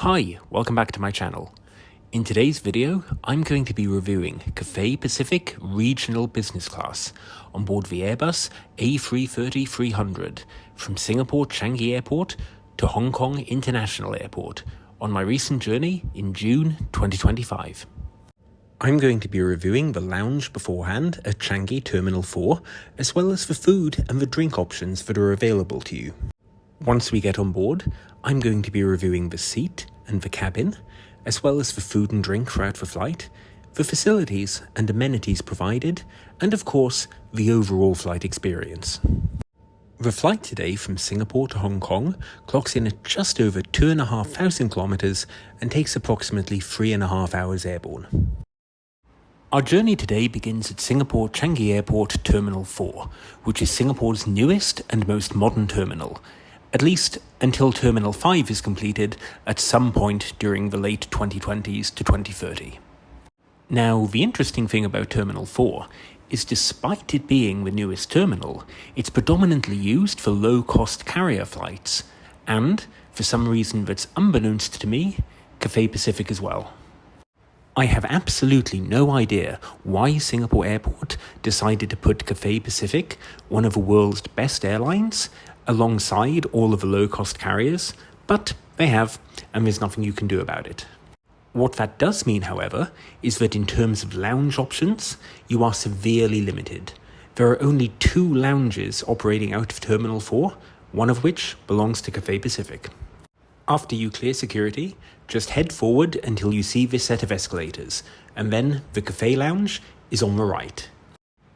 Hi, welcome back to my channel. In today's video, I'm going to be reviewing Cathay Pacific Regional Business Class on board the Airbus A330-300 from Singapore Changi Airport to Hong Kong International Airport on my recent journey in June 2025. I'm going to be reviewing the lounge beforehand at Changi Terminal 4, as well as the food and the drink options that are available to you. Once we get on board, I'm going to be reviewing the seat and the cabin, as well as the food and drink throughout the flight, the facilities and amenities provided, and of course, the overall flight experience. The flight today from Singapore to Hong Kong clocks in at just over 2,500 kilometers and takes approximately 3.5 hours airborne. Our journey today begins at Singapore Changi Airport Terminal 4, which is Singapore's newest and most modern terminal, at least until Terminal 5 is completed at some point during the late 2020s to 2030. Now, the interesting thing about Terminal 4 is despite it being the newest terminal, it's predominantly used for low-cost carrier flights, and, for some reason that's unbeknownst to me, Cathay Pacific as well. I have absolutely no idea why Singapore Airport decided to put Cathay Pacific, one of the world's best airlines, alongside all of the low-cost carriers, but they have, and there's nothing you can do about it. What that does mean, however, is that in terms of lounge options, you are severely limited. There are only 2 lounges operating out of Terminal 4, one of which belongs to Cathay Pacific. After you clear security, just head forward until you see this set of escalators, and then the Cathay Lounge is on the right.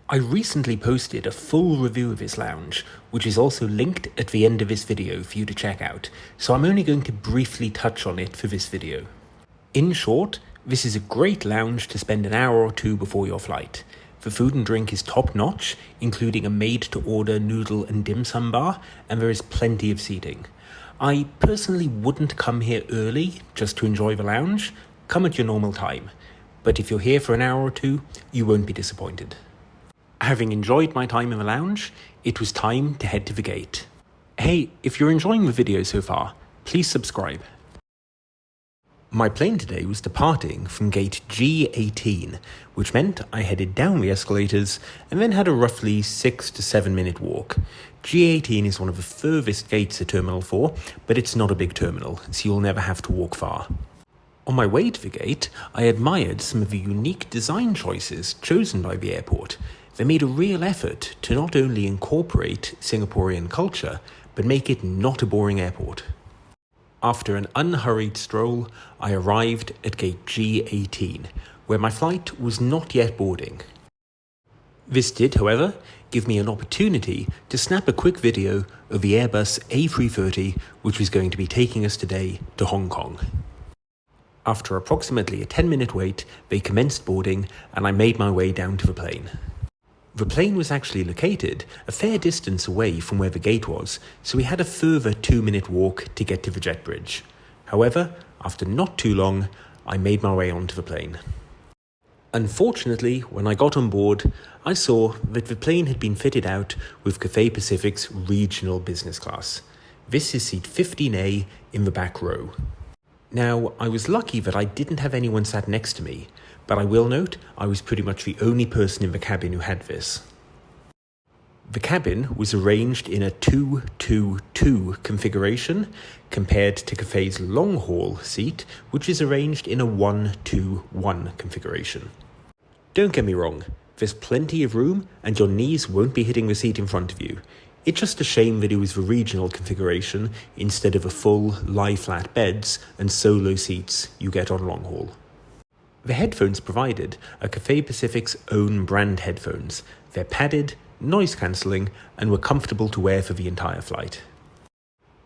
I recently posted a full review of this lounge, which is also linked at the end of this video for you to check out, so I'm only going to briefly touch on it for this video. In short, this is a great lounge to spend an hour or 2 before your flight. The food and drink is top-notch, including a made-to-order noodle and dim sum bar, and there is plenty of seating. I personally wouldn't come here early just to enjoy the lounge. Come at your normal time, but if you're here for an hour or 2, you won't be disappointed. Having enjoyed my time in the lounge, it was time to head to the gate. Hey, if you're enjoying the video so far, please subscribe. My plane today was departing from gate G18, which meant I headed down the escalators and then had a roughly 6 to 7 minute walk. G18 is one of the furthest gates at Terminal 4, but it's not a big terminal, so you'll never have to walk far. On my way to the gate, I admired some of the unique design choices chosen by the airport. They made a real effort to not only incorporate Singaporean culture, but make it not a boring airport. After an unhurried stroll, I arrived at gate G18, where my flight was not yet boarding. This did, however, give me an opportunity to snap a quick video of the Airbus A330, which was going to be taking us today to Hong Kong. After approximately a 10-minute wait, they commenced boarding and I made my way down to the plane. The plane was actually located a fair distance away from where the gate was, so we had a further 2-minute walk to get to the jet bridge. However, after not too long, I made my way onto the plane. Unfortunately, when I got on board, I saw that the plane had been fitted out with Cathay Pacific's regional business class. This is seat 15A in the back row. Now, I was lucky that I didn't have anyone sat next to me, but I will note I was pretty much the only person in the cabin who had this. The cabin was arranged in a 2-2-2 configuration compared to Cathay's long-haul seat, which is arranged in a 1-2-1 configuration. Don't get me wrong, there's plenty of room and your knees won't be hitting the seat in front of you. It's just a shame that it was the regional configuration instead of a full lie-flat beds and solo seats you get on long haul. The headphones provided are Cathay Pacific's own brand headphones. They're padded, noise-cancelling, and were comfortable to wear for the entire flight.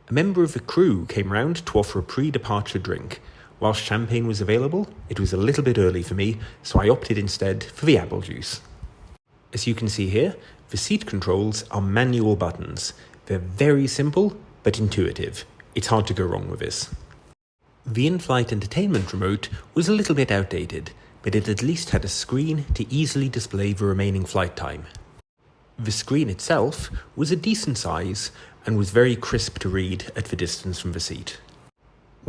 A member of the crew came round to offer a pre-departure drink. Whilst champagne was available, it was a little bit early for me, so I opted instead for the apple juice. As you can see here, the seat controls are manual buttons. They're very simple, but intuitive. It's hard to go wrong with this. The in-flight entertainment remote was a little bit outdated, but it at least had a screen to easily display the remaining flight time. The screen itself was a decent size and was very crisp to read at the distance from the seat.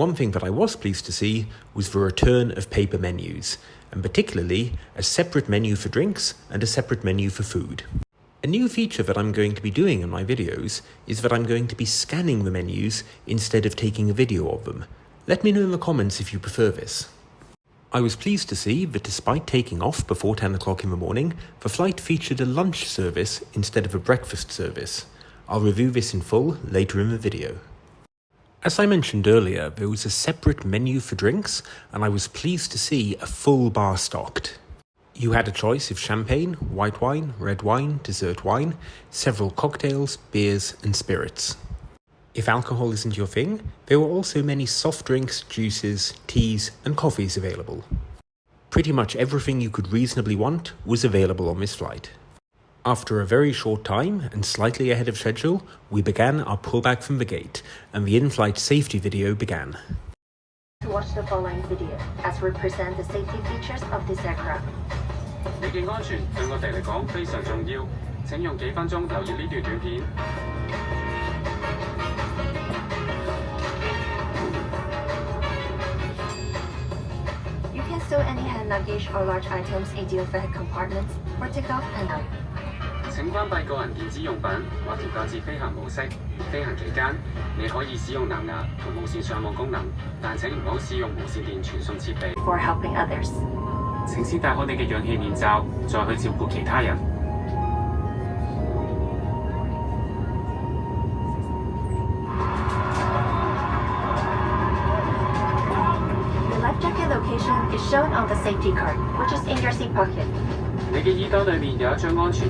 One thing that I was pleased to see was the return of paper menus, and particularly a separate menu for drinks and a separate menu for food. A new feature that I'm going to be doing in my videos is that I'm going to be scanning the menus instead of taking a video of them. Let me know in the comments if you prefer this. I was pleased to see that despite taking off before 10 o'clock in the morning, the flight featured a lunch service instead of a breakfast service. I'll review this in full later in the video. As I mentioned earlier, there was a separate menu for drinks, and I was pleased to see a full bar stocked. You had a choice of champagne, white wine, red wine, dessert wine, several cocktails, beers and spirits. If alcohol isn't your thing, there were also many soft drinks, juices, teas and coffees available. Pretty much everything you could reasonably want was available on this flight. After a very short time and slightly ahead of schedule, we began our pullback from the gate and the in-flight safety video began. To watch the following video as we present the safety features of this aircraft. 你嘅安全對我哋嚟講非常重要，請用幾分鐘留意呢段短片。You can store any hand luggage or large items in the overhead compartments for takeoff and land. 請關閉個人電子用品或調校至飛行模式。飛行期間，你可以使用藍牙同無線上網功能，但請唔好使用無線電傳送設備。For helping others. 請先戴好你嘅氧氣面罩，再去照顧其他人。Your life jacket location is shown on the safety card, which is in your seat pocket. 你嘅衣兜裏面有一張安全。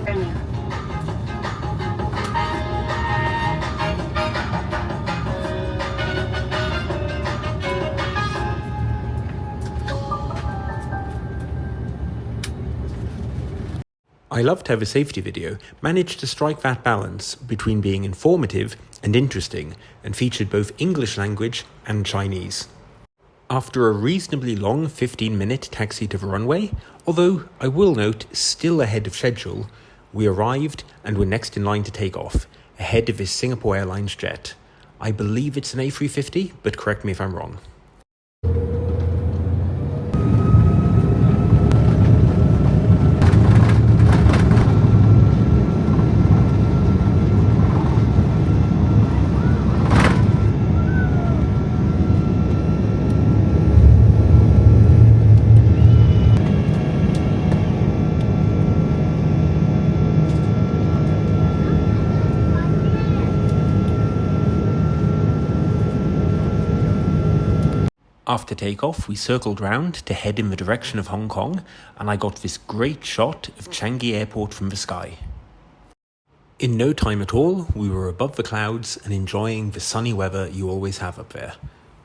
I loved how the safety video managed to strike that balance between being informative and interesting and featured both English language and Chinese. After a reasonably long 15-minute taxi to the runway, although I will note still ahead of schedule, we arrived and were next in line to take off, ahead of this Singapore Airlines jet. I believe it's an A330, but correct me if I'm wrong. After takeoff, we circled round to head in the direction of Hong Kong, and I got this great shot of Changi Airport from the sky. In no time at all, we were above the clouds and enjoying the sunny weather you always have up there.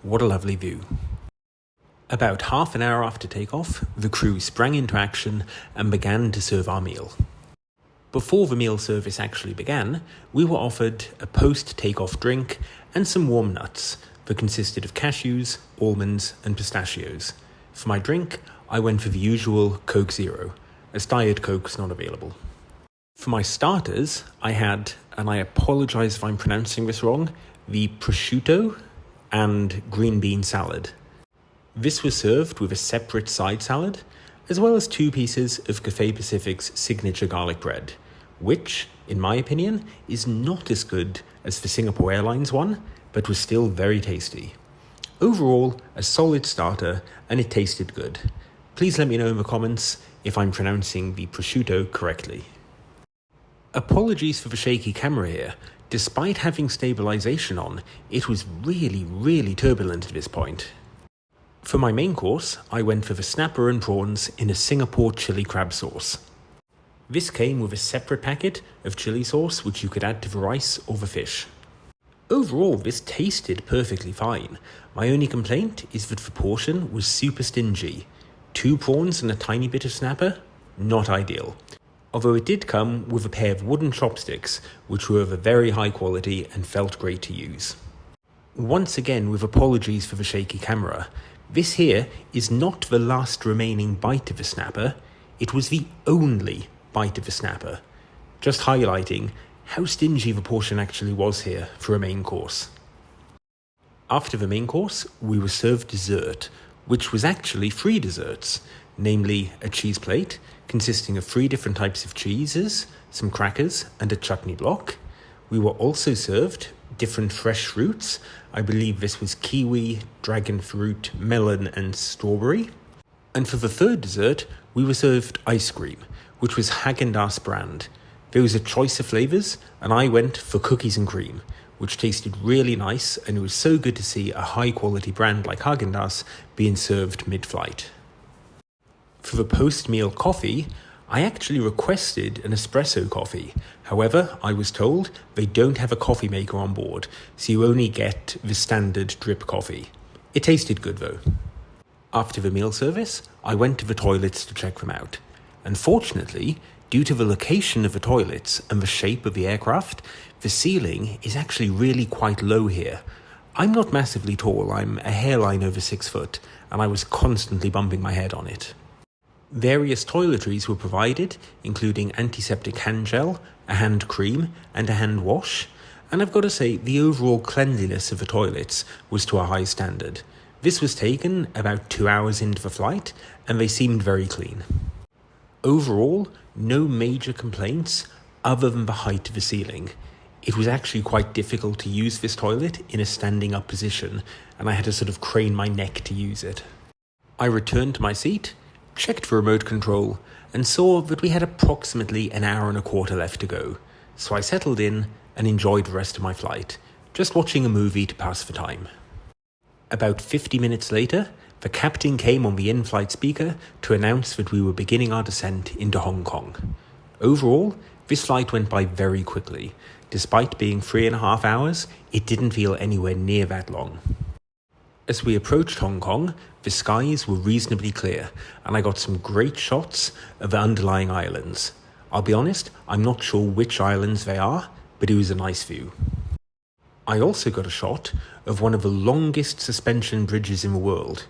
What a lovely view. About half an hour after takeoff, the crew sprang into action and began to serve our meal. Before the meal service actually began, we were offered a post-takeoff drink and some warm nuts that consisted of cashews, almonds and pistachios. For my drink, I went for the usual Coke Zero, as Diet Coke's not available. For my starters, I had, and I apologise if I'm pronouncing this wrong, the prosciutto and green bean salad. This was served with a separate side salad, as well as 2 pieces of Cathay Pacific's signature garlic bread, which, in my opinion, is not as good as the Singapore Airlines one, but was still very tasty. Overall, a solid starter, and it tasted good. Please let me know in the comments if I'm pronouncing the prosciutto correctly. Apologies for the shaky camera here. Despite having stabilization on, it was really turbulent at this point. For my main course, I went for the snapper and prawns in a Singapore chili crab sauce. This came with a separate packet of chili sauce which you could add to the rice or the fish. Overall, this tasted perfectly fine. My only complaint is that the portion was super stingy. 2 prawns and a tiny bit of snapper? Not ideal. Although it did come with a pair of wooden chopsticks, which were of a very high quality and felt great to use. Once again, with apologies for the shaky camera, this here is not the last remaining bite of a snapper, it was the only bite of a snapper. Just highlighting how stingy the portion actually was here for a main course. After the main course, we were served dessert, which was actually 3 desserts, namely a cheese plate consisting of 3 different types of cheeses, some crackers, and a chutney block. We were also served different fresh fruits. I believe this was kiwi, dragon fruit, melon, and strawberry. And for the 3rd dessert, we were served ice cream, which was Häagen-Dazs brand. There was a choice of flavours, and I went for cookies and cream, which tasted really nice, and it was so good to see a high-quality brand like Häagen-Dazs being served mid-flight. For the post-meal coffee, I actually requested an espresso coffee. However, I was told they don't have a coffee maker on board, so you only get the standard drip coffee. It tasted good though. After the meal service, I went to the toilets to check them out. Unfortunately, due to the location of the toilets and the shape of the aircraft, the ceiling is actually really quite low here. I'm not massively tall, I'm a hairline over 6 foot, and I was constantly bumping my head on it. Various toiletries were provided, including antiseptic hand gel, a hand cream, and a hand wash, and I've got to say the overall cleanliness of the toilets was to a high standard. This was taken about 2 hours into the flight, and they seemed very clean. Overall, no major complaints other than the height of the ceiling. It was actually quite difficult to use this toilet in a standing up position, and I had to sort of crane my neck to use it. I returned to my seat, checked the remote control, and saw that we had approximately an hour and a quarter left to go. So I settled in and enjoyed the rest of my flight, just watching a movie to pass the time. About 50 minutes later, the captain came on the in-flight speaker to announce that we were beginning our descent into Hong Kong. Overall, this flight went by very quickly. Despite being 3.5 hours, it didn't feel anywhere near that long. As we approached Hong Kong, the skies were reasonably clear, and I got some great shots of the underlying islands. I'll be honest, I'm not sure which islands they are, but it was a nice view. I also got a shot of one of the longest suspension bridges in the world.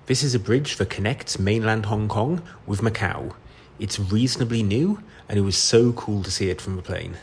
This is a bridge that connects mainland Hong Kong with Macau. It's reasonably new, and it was so cool to see it from the plane.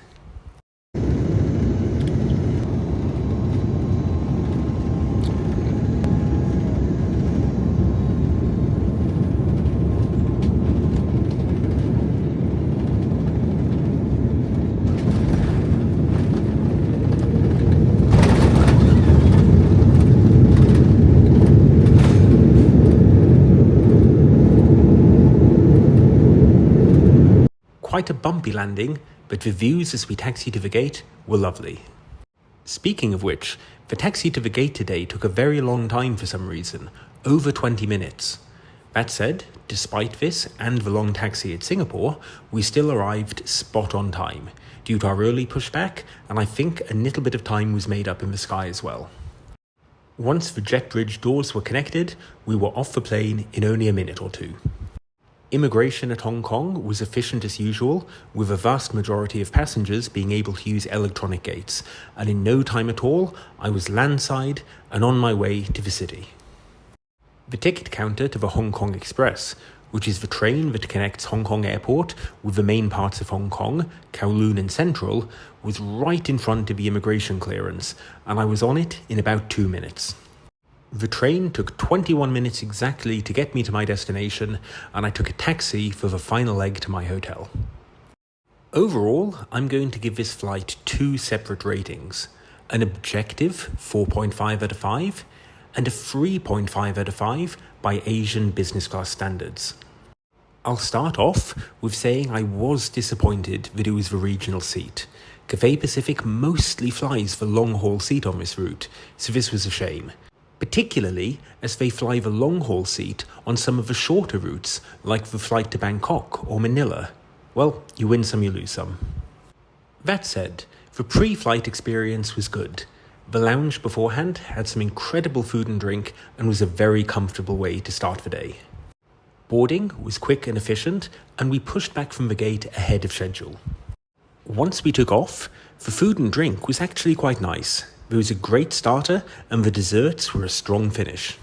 Quite a bumpy landing, but the views as we taxied to the gate were lovely. Speaking of which, the taxi to the gate today took a very long time for some reason, over 20 minutes. That said, despite this and the long taxi at Singapore, we still arrived spot on time, due to our early pushback, and I think a little bit of time was made up in the sky as well. Once the jet bridge doors were connected, we were off the plane in only a minute or two. Immigration at Hong Kong was efficient as usual, with a vast majority of passengers being able to use electronic gates, and in no time at all, I was landside and on my way to the city. The ticket counter to the Hong Kong Express, which is the train that connects Hong Kong Airport with the main parts of Hong Kong, Kowloon and Central, was right in front of the immigration clearance, and I was on it in about 2 minutes. The train took 21 minutes exactly to get me to my destination, and I took a taxi for the final leg to my hotel. Overall, I'm going to give this flight 2 separate ratings: an objective 4.5 out of 5, and a 3.5 out of 5 by Asian business class standards. I'll start off with saying I was disappointed that it was the regional seat. Cathay Pacific mostly flies the long-haul seat on this route, so this was a shame. Particularly as they fly the long-haul seat on some of the shorter routes, like the flight to Bangkok or Manila. Well, you win some, you lose some. That said, the pre-flight experience was good. The lounge beforehand had some incredible food and drink and was a very comfortable way to start the day. Boarding was quick and efficient, and we pushed back from the gate ahead of schedule. Once we took off, the food and drink was actually quite nice. There was a great starter, and the desserts were a strong finish.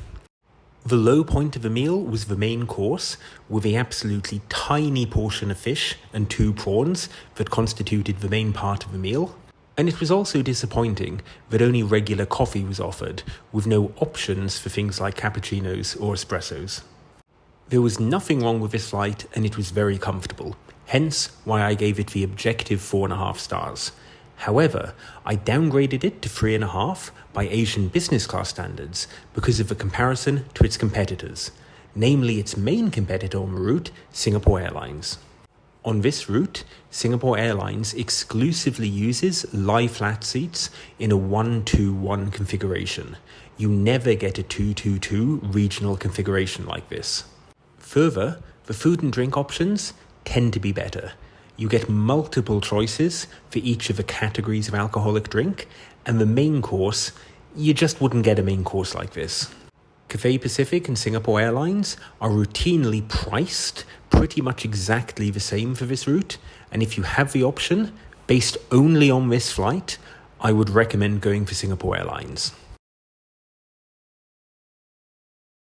The low point of the meal was the main course, with a absolutely tiny portion of fish and 2 prawns that constituted the main part of the meal. And it was also disappointing that only regular coffee was offered, with no options for things like cappuccinos or espressos. There was nothing wrong with this flight, and it was very comfortable, hence why I gave it the objective 4.5 stars. However, I downgraded it to 3.5 by Asian business class standards because of the comparison to its competitors, namely its main competitor on the route, Singapore Airlines. On this route, Singapore Airlines exclusively uses lie-flat seats in a 1-2-1 configuration. You never get a 2-2-2 regional configuration like this. Further, the food and drink options tend to be better. You get multiple choices for each of the categories of alcoholic drink, and the main course, you just wouldn't get a main course like this. Cathay Pacific and Singapore Airlines are routinely priced pretty much exactly the same for this route, and if you have the option, based only on this flight, I would recommend going for Singapore Airlines.